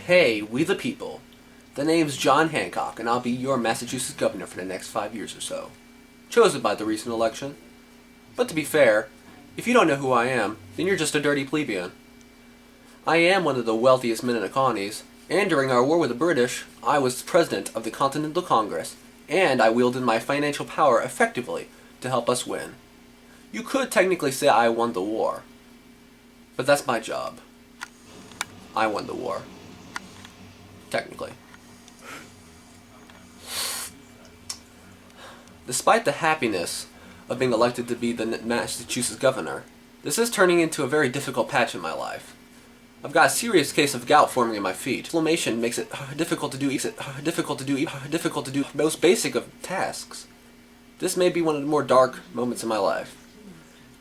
Hey, we the people. The name's John Hancock, and I'll be your Massachusetts governor for the next 5 years or so. Chosen by the recent election. But to be fair, if you don't know who I am, then you're just a dirty plebeian. I am one of the wealthiest men in the colonies, and during our war with the British, I was president of the Continental Congress, and I wielded my financial power effectively to help us win. You could technically say I won the war, but that's my job. I won the war. Technically. Despite the happiness of being elected to be the Massachusetts governor, this is turning into a very difficult patch in my life. I've got a serious case of gout forming in my feet. Inflammation makes it difficult to do most basic of tasks. This may be one of the more dark moments in my life.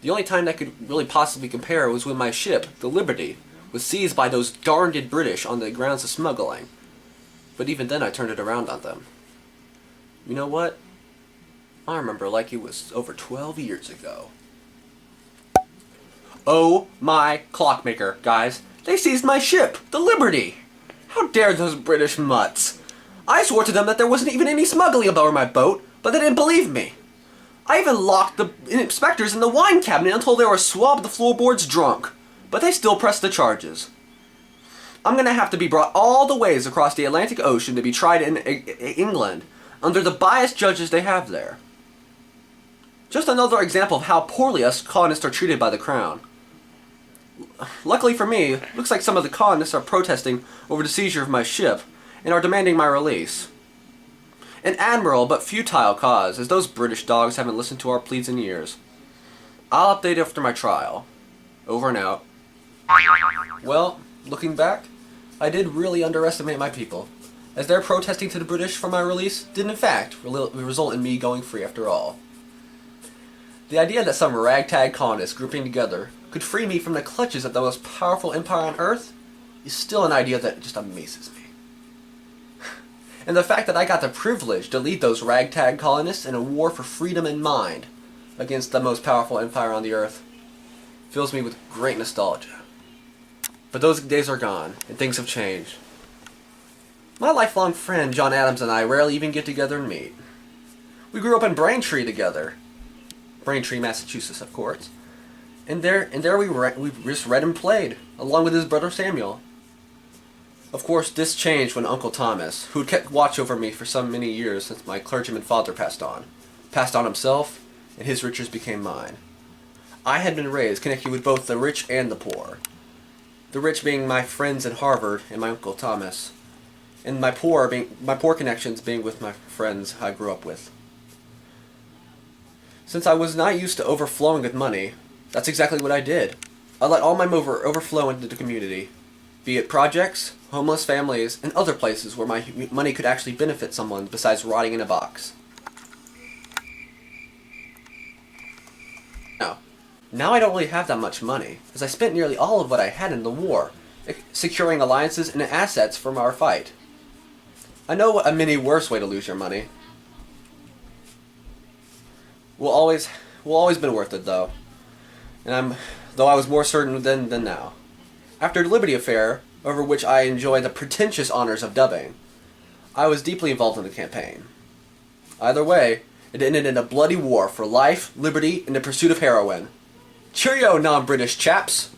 The only time that could really possibly compare was when my ship, the Liberty, was seized by those darned British on the grounds of smuggling. But even then I turned it around on them. You know what? I remember like it was over 12 years ago. Oh my clockmaker, guys. They seized my ship, the Liberty! How dare those British mutts! I swore to them that there wasn't even any smuggling aboard my boat, but they didn't believe me. I even locked the inspectors in the wine cabinet until they were swabbed the floorboards drunk, but they still pressed the charges. I'm gonna have to be brought all the ways across the Atlantic Ocean to be tried in England under the biased judges they have there. Just another example of how poorly us colonists are treated by the Crown. Luckily for me, it looks like some of the colonists are protesting over the seizure of my ship and are demanding my release. An admirable but futile cause, as those British dogs haven't listened to our pleas in years. I'll update after my trial. Over and out. Well, looking back, I did really underestimate my people, as their protesting to the British for my release did in fact result in me going free after all. The idea that some ragtag colonists grouping together could free me from the clutches of the most powerful empire on earth is still an idea that just amazes me. And the fact that I got the privilege to lead those ragtag colonists in a war for freedom in mind against the most powerful empire on the earth fills me with great nostalgia. But those days are gone, and things have changed. My lifelong friend John Adams and I rarely even get together and meet. We grew up in Braintree together. Braintree, Massachusetts, of course. And there we just read and played, along with his brother Samuel. Of course, this changed when Uncle Thomas, who'd kept watch over me for so many years since my clergyman father passed on himself, and his riches became mine. I had been raised connected with both the rich and the poor. The rich being my friends at Harvard and my Uncle Thomas, and my poor connections being with my friends I grew up with. Since I was not used to overflowing with money, that's exactly what I did. I let all my overflow into the community, be it projects, homeless families, and other places where my money could actually benefit someone besides rotting in a box. Now I don't really have that much money, as I spent nearly all of what I had in the war, securing alliances and assets from our fight. I know a many worse way to lose your money. Will always been worth it though, and I was more certain then than now. After the Liberty affair, over which I enjoyed the pretentious honors of dubbing, I was deeply involved in the campaign. Either way, it ended in a bloody war for life, liberty, and the pursuit of heroin. Cheerio, non-British chaps!